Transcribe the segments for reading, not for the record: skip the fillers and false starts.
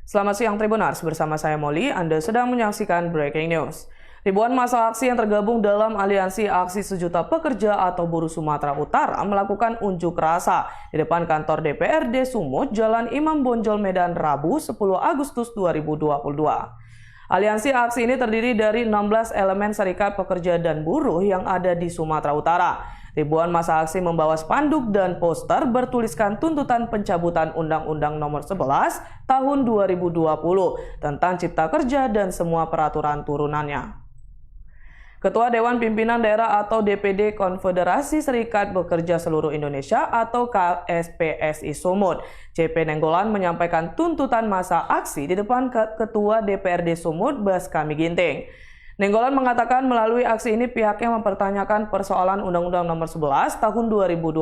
Selamat siang Tribunars, bersama saya Molly, Anda sedang menyaksikan Breaking News. Ribuan massa aksi yang tergabung dalam Aliansi Aksi Sejuta Pekerja atau Buruh Sumatera Utara melakukan unjuk rasa di depan kantor DPRD Sumut, Jalan Imam Bonjol, Medan, Rabu 10 Agustus 2022. Aliansi aksi ini terdiri dari 16 elemen serikat pekerja dan buruh yang ada di Sumatera Utara. Ribuan massa aksi membawa spanduk dan poster bertuliskan tuntutan pencabutan Undang-Undang Nomor 11 Tahun 2020 tentang Cipta Kerja dan semua peraturan turunannya. Ketua Dewan Pimpinan Daerah atau DPD Konfederasi Serikat Pekerja Seluruh Indonesia atau KSPSI Sumut, CP Nenggolan menyampaikan tuntutan massa aksi di depan Ketua DPRD Sumut, Baskami Ginting. Nenggolan mengatakan melalui aksi ini pihaknya mempertanyakan persoalan Undang-Undang Nomor 11 Tahun 2020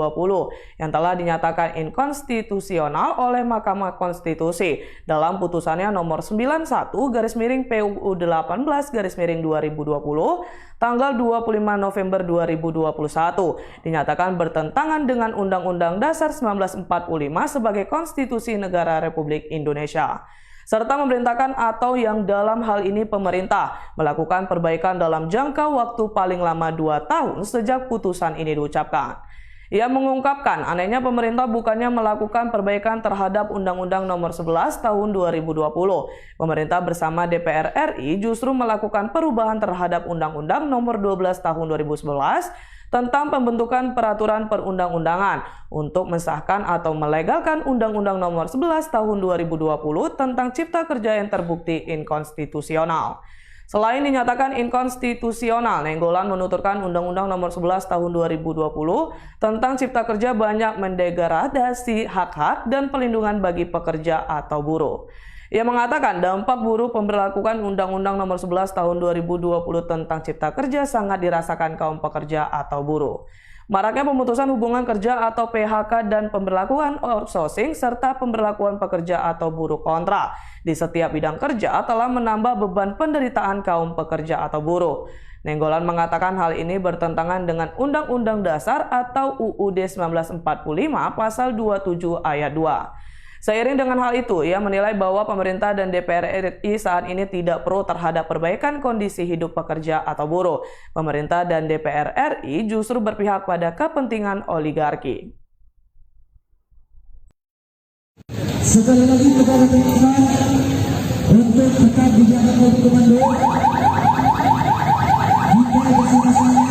yang telah dinyatakan inkonstitusional oleh Mahkamah Konstitusi dalam putusannya nomor 91/PUU 18/2020 tanggal 25 November 2021 dinyatakan bertentangan dengan Undang-Undang Dasar 1945 sebagai Konstitusi Negara Republik Indonesia, serta memerintahkan atau yang dalam hal ini pemerintah melakukan perbaikan dalam jangka waktu paling lama 2 tahun sejak putusan ini diucapkan. Ia mengungkapkan anehnya pemerintah bukannya melakukan perbaikan terhadap Undang-Undang Nomor 11 Tahun 2020. Pemerintah bersama DPR RI justru melakukan perubahan terhadap Undang-Undang Nomor 12 Tahun 2011 tentang pembentukan peraturan perundang-undangan untuk mensahkan atau melegalkan Undang-Undang Nomor 11 Tahun 2020 tentang Cipta Kerja yang terbukti inkonstitusional. Selain dinyatakan inkonstitusional, Nenggolan menuturkan Undang-Undang Nomor 11 Tahun 2020 tentang Cipta Kerja banyak mendegradasi hak-hak dan perlindungan bagi pekerja atau buruh. Ia mengatakan dampak buruk pemberlakuan Undang-Undang Nomor 11 Tahun 2020 tentang Cipta Kerja sangat dirasakan kaum pekerja atau buruh. Maraknya pemutusan hubungan kerja atau PHK dan pemberlakuan outsourcing serta pemberlakuan pekerja atau buruh kontrak di setiap bidang kerja telah menambah beban penderitaan kaum pekerja atau buruh. Nenggolan mengatakan hal ini bertentangan dengan Undang-Undang Dasar atau UUD 1945 pasal 27 ayat 2. Seiring dengan hal itu, ia menilai bahwa pemerintah dan DPR RI saat ini tidak pro terhadap perbaikan kondisi hidup pekerja atau buruh. Pemerintah dan DPR RI justru berpihak pada kepentingan oligarki. Sekali lagi kepada teman-teman untuk tetap dijaga oleh komando hingga bersama-sama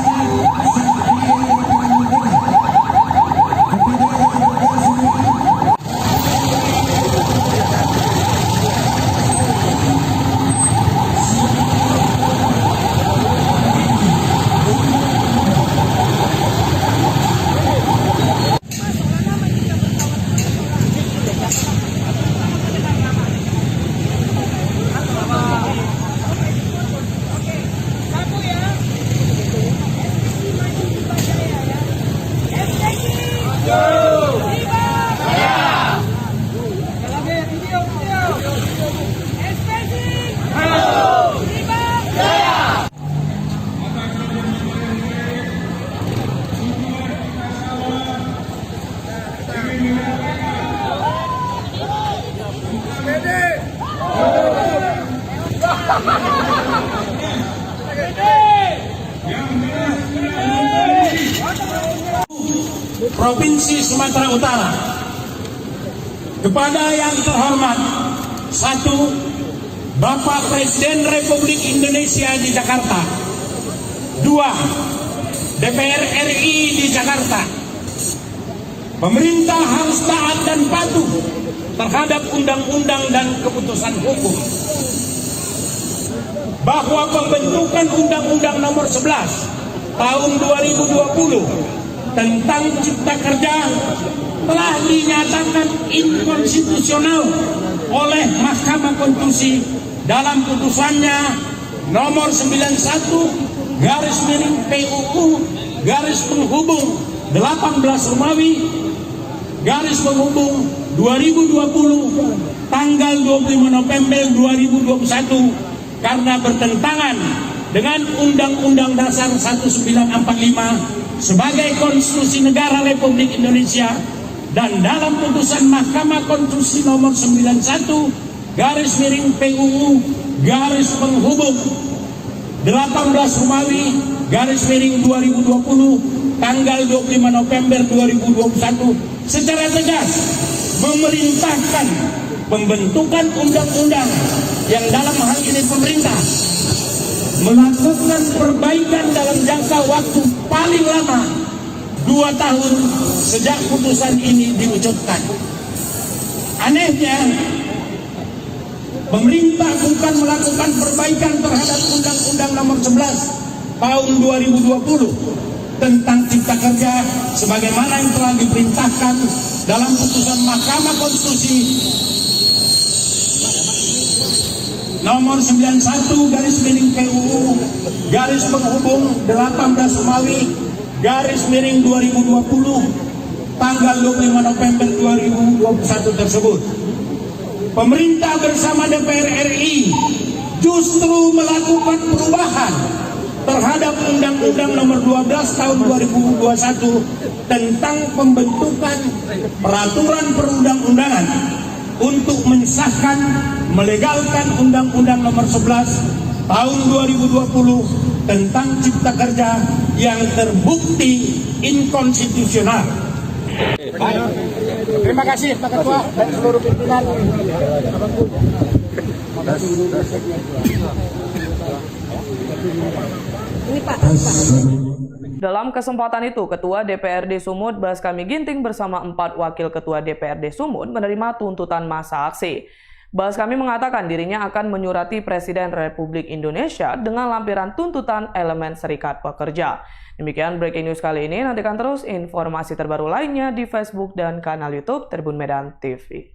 Provinsi Sumatera Utara. Kepada yang terhormat, 1. Bapak Presiden Republik Indonesia di Jakarta. 2. DPR RI di Jakarta. Pemerintah harus taat dan patuh terhadap undang-undang dan keputusan hukum. Bahwa pembentukan Undang-Undang Nomor 11 Tahun 2020 tentang Cipta Kerja telah dinyatakan inkonstitusional oleh Mahkamah Konstitusi dalam putusannya nomor 91/PUU /18/Romawi/2020 tanggal 25 November 2021 karena bertentangan dengan Undang-Undang Dasar 1945 sebagai Konstitusi Negara Republik Indonesia dan dalam putusan Mahkamah Konstitusi nomor 91 garis miring PUU garis penghubung 18 Romawi garis miring 2020 tanggal 25 November 2021 secara tegas memerintahkan pembentukan undang-undang yang dalam hal ini pemerintah melakukan perbaikan dalam jangka waktu paling lama 2 tahun sejak putusan ini diwujudkan. Anehnya, pemerintah bukan melakukan perbaikan terhadap Undang-Undang Nomor 11 Tahun 2020 tentang Cipta Kerja sebagaimana yang telah diperintahkan dalam putusan Mahkamah Konstitusi Nomor 91 garis miring PUU garis penghubung 18 Romawi garis miring 2020 tanggal 25 November 2021 tersebut. Pemerintah bersama DPR RI justru melakukan perubahan terhadap Undang-Undang Nomor 12 Tahun 2021 tentang pembentukan peraturan perundang-undangan untuk mensahkan melegalkan Undang-Undang Nomor 11 Tahun 2020 tentang Cipta Kerja yang terbukti inkonstitusional. Baik. Terima kasih Pak Ketua dan seluruh pimpinan. Ini Pak. Dalam kesempatan itu, Ketua DPRD Sumut Baskami Ginting bersama 4 wakil Ketua DPRD Sumut menerima tuntutan masa aksi. Baskami mengatakan dirinya akan menyurati Presiden Republik Indonesia dengan lampiran tuntutan elemen serikat pekerja. Demikian breaking news kali ini, nantikan terus informasi terbaru lainnya di Facebook dan kanal YouTube Tribun Medan TV.